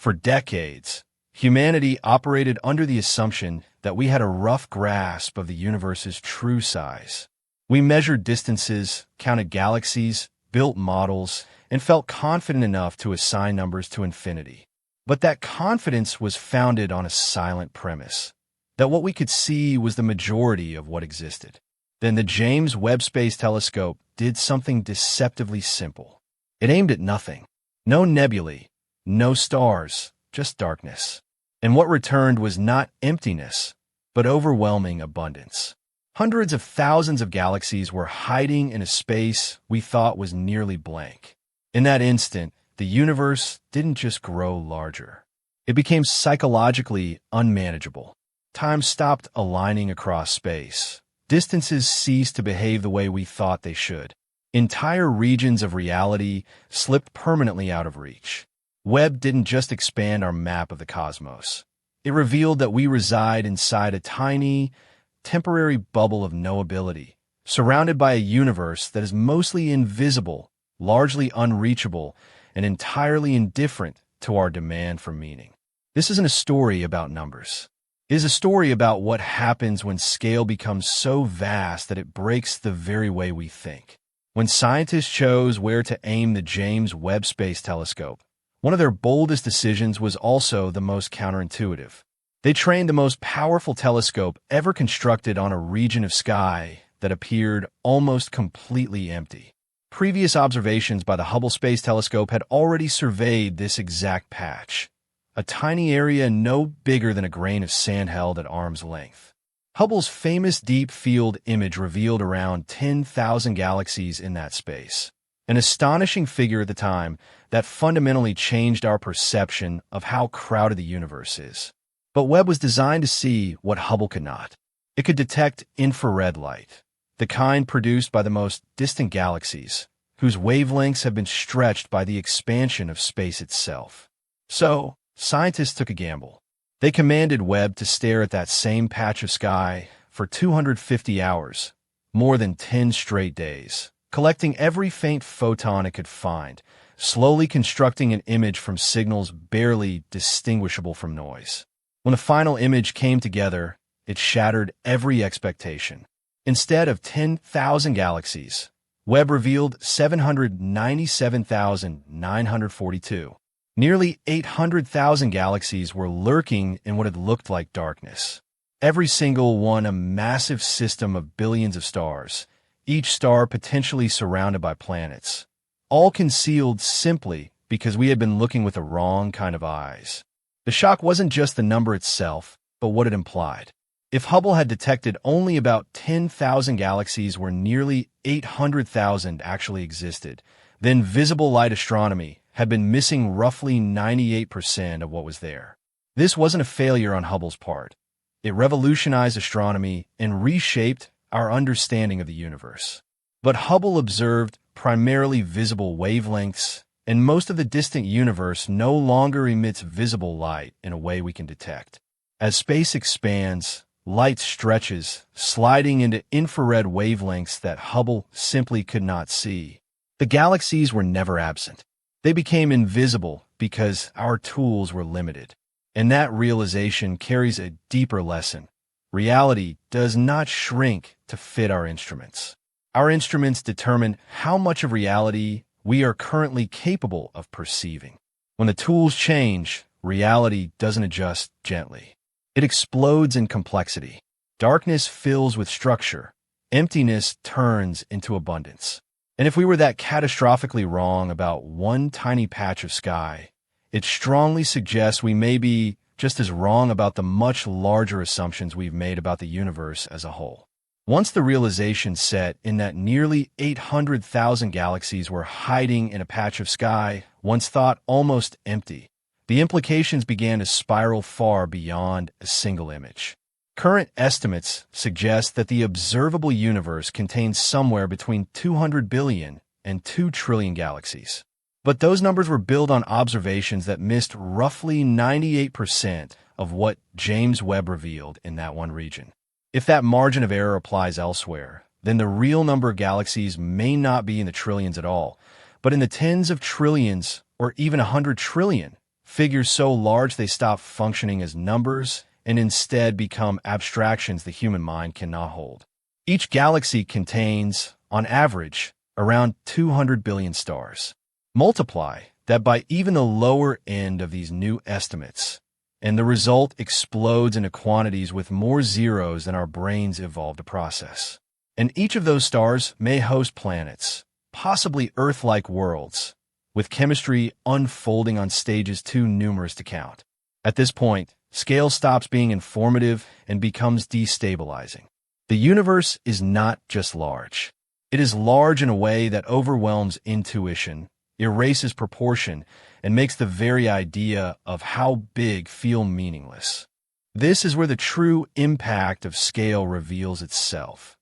For decades, humanity operated under the assumption that we had a rough grasp of the universe's true size. We measured distances, counted galaxies, built models, and felt confident enough to assign numbers to infinity. But that confidence was founded on a silent premise, that what we could see was the majority of what existed. Then the James Webb Space Telescope did something deceptively simple. It aimed at nothing. No nebulae, no stars, just darkness. And what returned was not emptiness, but overwhelming abundance. Hundreds of thousands of galaxies were hiding in a space we thought was nearly blank. In that instant, the universe didn't just grow larger. It became psychologically unmanageable. Time stopped aligning across space. Distances ceased to behave the way we thought they should. Entire regions of reality slipped permanently out of reach. Webb didn't just expand our map of the cosmos. It revealed that we reside inside a tiny, temporary bubble of knowability, surrounded by a universe that is mostly invisible, largely unreachable, and entirely indifferent to our demand for meaning. This isn't a story about numbers. It is a story about what happens when scale becomes so vast that it breaks the very way we think. When scientists chose where to aim the James Webb Space Telescope, one of their boldest decisions was also the most counterintuitive. They trained the most powerful telescope ever constructed on a region of sky that appeared almost completely empty. Previous observations by the Hubble Space Telescope had already surveyed this exact patch, a tiny area no bigger than a grain of sand held at arm's length. Hubble's famous deep field image revealed around 10,000 galaxies in that space, an astonishing figure at the time that fundamentally changed our perception of how crowded the universe is. But Webb was designed to see what Hubble could not. It could detect infrared light, the kind produced by the most distant galaxies, whose wavelengths have been stretched by the expansion of space itself. So, scientists took a gamble. They commanded Webb to stare at that same patch of sky for 250 hours, more than 10 straight days, collecting every faint photon it could find, slowly constructing an image from signals barely distinguishable from noise. When the final image came together, it shattered every expectation. Instead of 10,000 galaxies, Webb revealed 797,942. Nearly 800,000 galaxies were lurking in what had looked like darkness. Every single one a massive system of billions of stars, each star potentially surrounded by planets, all concealed simply because we had been looking with the wrong kind of eyes. The shock wasn't just the number itself, but what it implied. If Hubble had detected only about 10,000 galaxies where nearly 800,000 actually existed, then visible light astronomy had been missing roughly 98% of what was there. This wasn't a failure on Hubble's part. It revolutionized astronomy and reshaped our understanding of the universe. But Hubble observed primarily visible wavelengths, and most of the distant universe no longer emits visible light in a way we can detect. As space expands, light stretches, sliding into infrared wavelengths that Hubble simply could not see. The galaxies were never absent. They became invisible because our tools were limited. And that realization carries a deeper lesson. Reality does not shrink to fit our instruments. Our instruments determine how much of reality we are currently capable of perceiving. When the tools change, reality doesn't adjust gently. It explodes in complexity. Darkness fills with structure. Emptiness turns into abundance. And if we were that catastrophically wrong about one tiny patch of sky, it strongly suggests we may be just as wrong about the much larger assumptions we've made about the universe as a whole. Once the realization set in that nearly 800,000 galaxies were hiding in a patch of sky once thought almost empty, the implications began to spiral far beyond a single image. Current estimates suggest that the observable universe contains somewhere between 200 billion and 2 trillion galaxies. But those numbers were built on observations that missed roughly 98% of what James Webb revealed in that one region. If that margin of error applies elsewhere, then the real number of galaxies may not be in the trillions at all, but in the tens of trillions or even 100 trillion, figures so large they stop functioning as numbers and instead become abstractions the human mind cannot hold. Each galaxy contains, on average, around 200 billion stars. Multiply that by even the lower end of these new estimates, and the result explodes into quantities with more zeros than our brains evolved to process. And each of those stars may host planets, possibly Earth-like worlds, with chemistry unfolding on stages too numerous to count. At this point, scale stops being informative and becomes destabilizing. The universe is not just large. It is large in a way that overwhelms intuition, erases proportion, and makes the very idea of how big feel meaningless. This is where the true impact of scale reveals itself,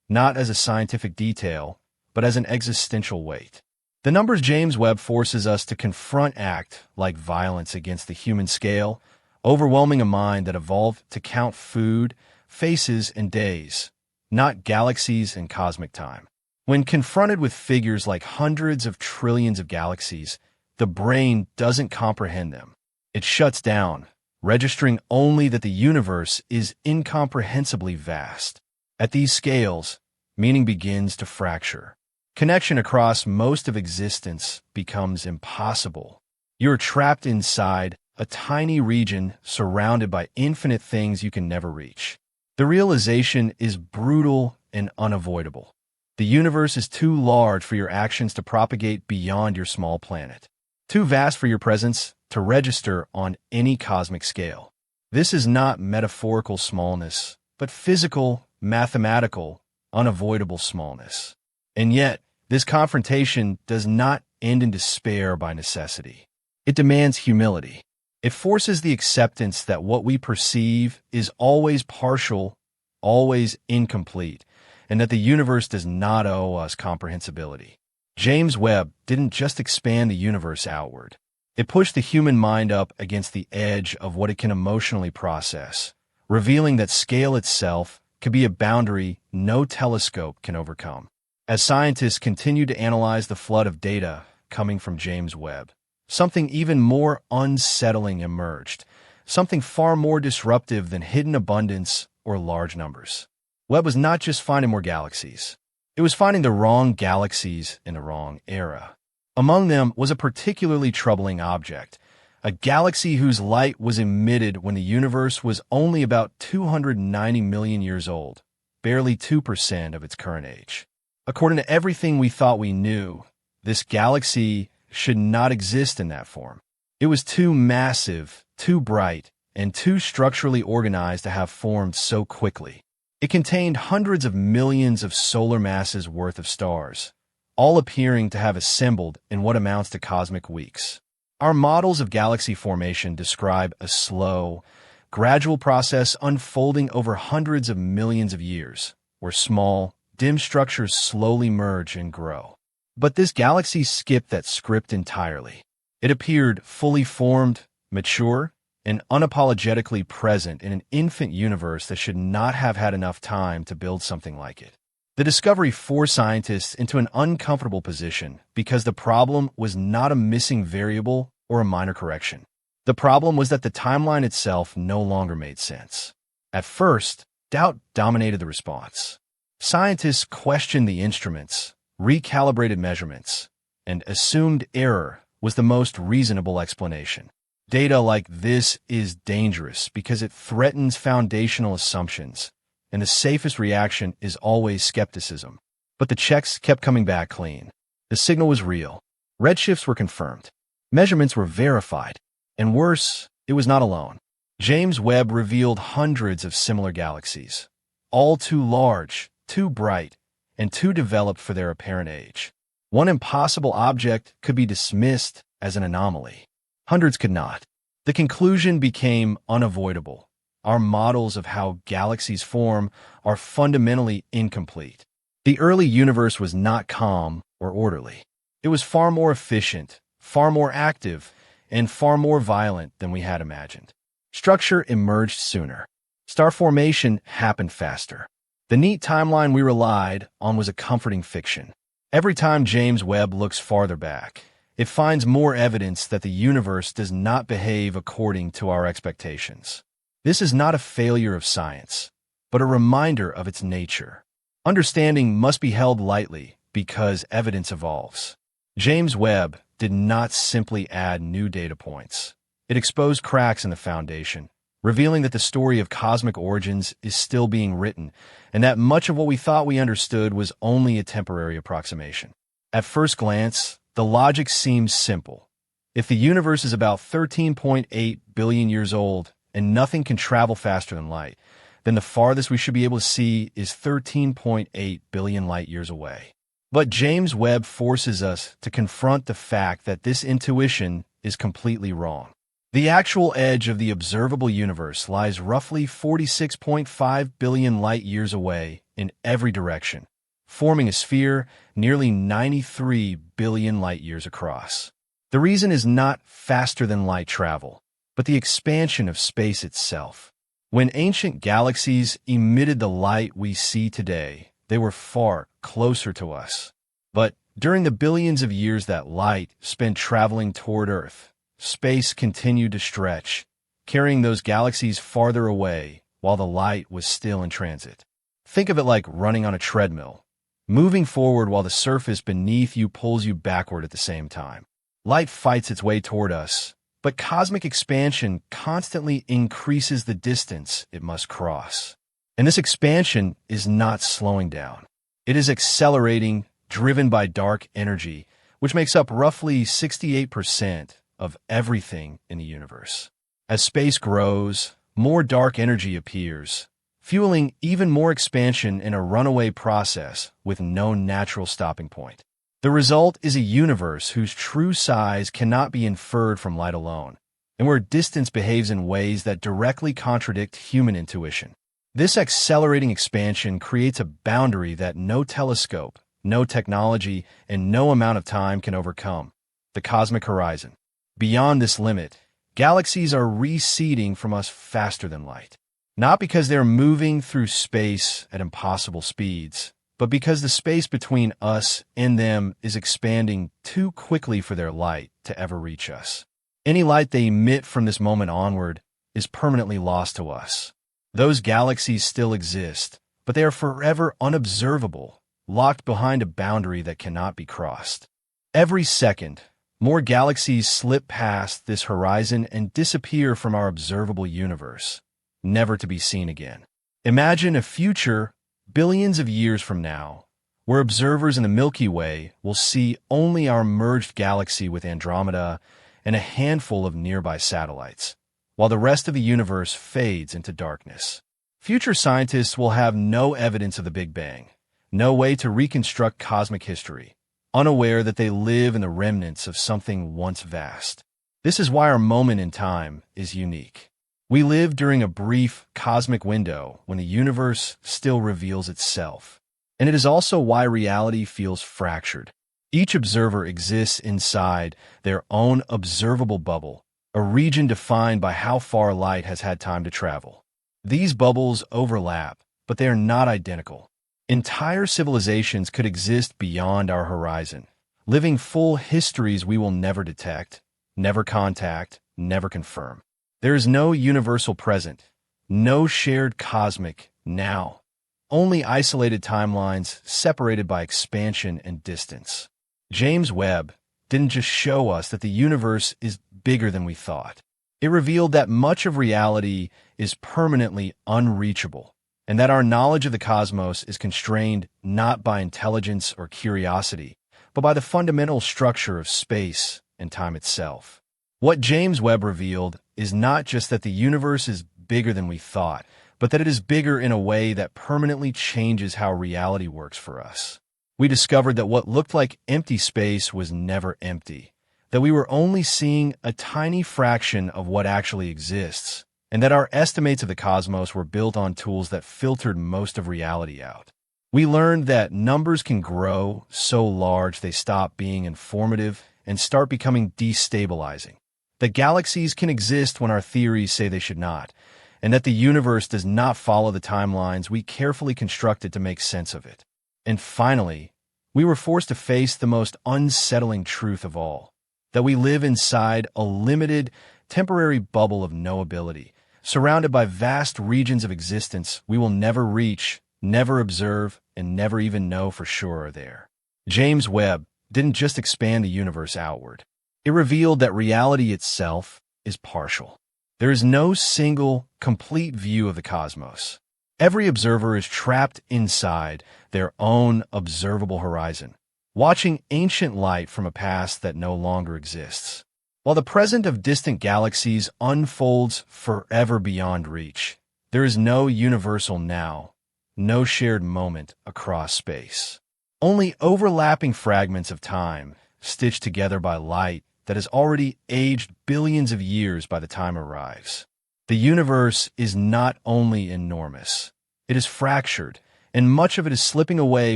not as a scientific detail, but as an existential weight. The numbers James Webb forces us to confront act like violence against the human scale, overwhelming a mind that evolved to count food, faces, and days, not galaxies and cosmic time. When confronted with figures like hundreds of trillions of galaxies, the brain doesn't comprehend them. It shuts down, registering only that the universe is incomprehensibly vast. At these scales, meaning begins to fracture. Connection across most of existence becomes impossible. You're trapped inside a tiny region surrounded by infinite things you can never reach. The realization is brutal and unavoidable. The universe is too large for your actions to propagate beyond your small planet, too vast for your presence to register on any cosmic scale. This is not metaphorical smallness, but physical, mathematical, unavoidable smallness. And yet, this confrontation does not end in despair by necessity. It demands humility. It forces the acceptance that what we perceive is always partial, always incomplete, and that the universe does not owe us comprehensibility. James Webb didn't just expand the universe outward. It pushed the human mind up against the edge of what it can emotionally process, revealing that scale itself could be a boundary no telescope can overcome. As scientists continue to analyze the flood of data coming from James Webb, something even more unsettling emerged, something far more disruptive than hidden abundance or large numbers. Webb was not just finding more galaxies. It was finding the wrong galaxies in the wrong era. Among them was a particularly troubling object, a galaxy whose light was emitted when the universe was only about 290 million years old, barely 2% of its current age. According to everything we thought we knew, this galaxy should not exist in that form. It was too massive, too bright, and too structurally organized to have formed so quickly. It contained hundreds of millions of solar masses worth of stars, all appearing to have assembled in what amounts to cosmic weeks. Our models of galaxy formation describe a slow, gradual process unfolding over hundreds of millions of years, where small, dim structures slowly merge and grow. But this galaxy skipped that script entirely. It appeared fully formed, mature, and unapologetically present in an infant universe that should not have had enough time to build something like it. The discovery forced scientists into an uncomfortable position because the problem was not a missing variable or a minor correction. The problem was that the timeline itself no longer made sense. At first, doubt dominated the response. Scientists questioned the instruments, recalibrated measurements, and assumed error was the most reasonable explanation. Data like this is dangerous because it threatens foundational assumptions, and the safest reaction is always skepticism. But the checks kept coming back clean. The signal was real. Redshifts were confirmed. Measurements were verified. And worse, it was not alone. James Webb revealed hundreds of similar galaxies, all too large, too bright, and too developed for their apparent age. One impossible object could be dismissed as an anomaly. Hundreds could not. The conclusion became unavoidable. Our models of how galaxies form are fundamentally incomplete. The early universe was not calm or orderly. It was far more efficient, far more active, and far more violent than we had imagined. Structure emerged sooner. Star formation happened faster. The neat timeline we relied on was a comforting fiction. Every time James Webb looks farther back, it finds more evidence that the universe does not behave according to our expectations. This is not a failure of science, but a reminder of its nature. Understanding must be held lightly because evidence evolves. James Webb did not simply add new data points. It exposed cracks in the foundation, revealing that the story of cosmic origins is still being written, and that much of what we thought we understood was only a temporary approximation. At first glance, the logic seems simple. If the universe is about 13.8 billion years old and nothing can travel faster than light, then the farthest we should be able to see is 13.8 billion light years away. But James Webb forces us to confront the fact that this intuition is completely wrong. The actual edge of the observable universe lies roughly 46.5 billion light years away in every direction, forming a sphere nearly 93 billion light years across. The reason is not faster than light travel, but the expansion of space itself. When ancient galaxies emitted the light we see today, they were far closer to us. But during the billions of years that light spent traveling toward Earth, space continued to stretch, carrying those galaxies farther away while the light was still in transit. Think of it like running on a treadmill, moving forward while the surface beneath you pulls you backward at the same time. Light fights its way toward us, but cosmic expansion constantly increases the distance it must cross. And this expansion is not slowing down. It is accelerating, driven by dark energy, which makes up roughly 68% of everything in the universe. As space grows, more dark energy appears, fueling even more expansion in a runaway process with no natural stopping point. The result is a universe whose true size cannot be inferred from light alone, and where distance behaves in ways that directly contradict human intuition. This accelerating expansion creates a boundary that no telescope, no technology, and no amount of time can overcome: the cosmic horizon. Beyond this limit, galaxies are receding from us faster than light. Not because they're moving through space at impossible speeds, but because the space between us and them is expanding too quickly for their light to ever reach us. Any light they emit from this moment onward is permanently lost to us. Those galaxies still exist, but they are forever unobservable, locked behind a boundary that cannot be crossed. Every second, more galaxies slip past this horizon and disappear from our observable universe, never to be seen again. Imagine a future billions of years from now, where observers in the Milky Way will see only our merged galaxy with Andromeda and a handful of nearby satellites, while the rest of the universe fades into darkness. Future scientists will have no evidence of the Big Bang, no way to reconstruct cosmic history, unaware that they live in the remnants of something once vast. This is why our moment in time is unique. We live during a brief cosmic window when the universe still reveals itself. And it is also why reality feels fractured. Each observer exists inside their own observable bubble, a region defined by how far light has had time to travel. These bubbles overlap, but they are not identical. Entire civilizations could exist beyond our horizon, living full histories we will never detect, never contact, never confirm. There is no universal present, no shared cosmic now, only isolated timelines separated by expansion and distance. James Webb didn't just show us that the universe is bigger than we thought. It revealed that much of reality is permanently unreachable, and that our knowledge of the cosmos is constrained not by intelligence or curiosity, but by the fundamental structure of space and time itself. What James Webb revealed is not just that the universe is bigger than we thought, but that it is bigger in a way that permanently changes how reality works for us. We discovered that what looked like empty space was never empty, that we were only seeing a tiny fraction of what actually exists, and that our estimates of the cosmos were built on tools that filtered most of reality out. We learned that numbers can grow so large they stop being informative and start becoming destabilizing. That galaxies can exist when our theories say they should not, and that the universe does not follow the timelines we carefully constructed to make sense of it. And finally, we were forced to face the most unsettling truth of all. that we live inside a limited, temporary bubble of knowability, surrounded by vast regions of existence we will never reach, never observe, and never even know for sure are there. James Webb didn't just expand the universe outward. It revealed that reality itself is partial. There is no single, complete view of the cosmos. Every observer is trapped inside their own observable horizon, watching ancient light from a past that no longer exists. While the present of distant galaxies unfolds forever beyond reach, there is no universal now, no shared moment across space. Only overlapping fragments of time, stitched together by light that has already aged billions of years by the time arrives. The universe is not only enormous, it is fractured, and much of it is slipping away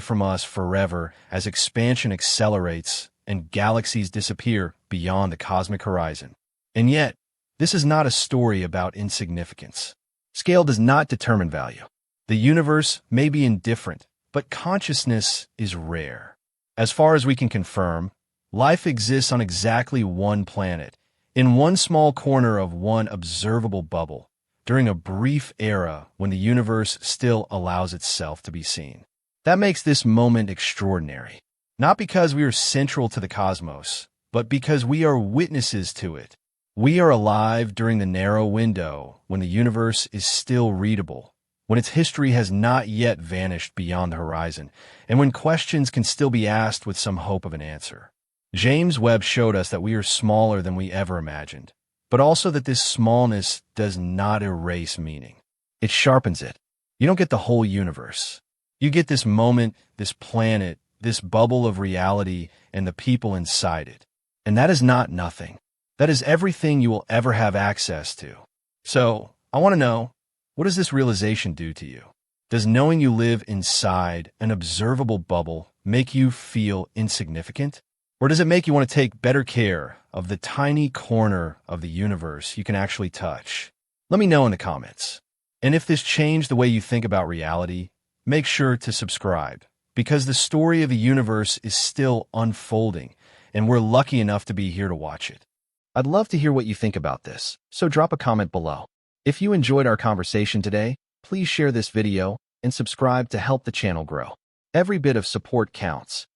from us forever as expansion accelerates and galaxies disappear beyond the cosmic horizon. And yet, this is not a story about insignificance. Scale does not determine value. The universe may be indifferent, but consciousness is rare. As far as we can confirm, life exists on exactly one planet, in one small corner of one observable bubble, during a brief era when the universe still allows itself to be seen. That makes this moment extraordinary, not because we are central to the cosmos, but because we are witnesses to it. We are alive during the narrow window when the universe is still readable, when its history has not yet vanished beyond the horizon, and when questions can still be asked with some hope of an answer. James Webb showed us that we are smaller than we ever imagined, but also that this smallness does not erase meaning. It sharpens it. You don't get the whole universe. You get this moment, this planet, this bubble of reality, and the people inside it. And that is not nothing. That is everything you will ever have access to. So, I want to know, what does this realization do to you? Does knowing you live inside an observable bubble make you feel insignificant? Or does it make you want to take better care of the tiny corner of the universe you can actually touch? Let me know in the comments. And if this changed the way you think about reality, make sure to subscribe, because the story of the universe is still unfolding, and we're lucky enough to be here to watch it. I'd love to hear what you think about this, so drop a comment below. If you enjoyed our conversation today, please share this video and subscribe to help the channel grow. Every bit of support counts.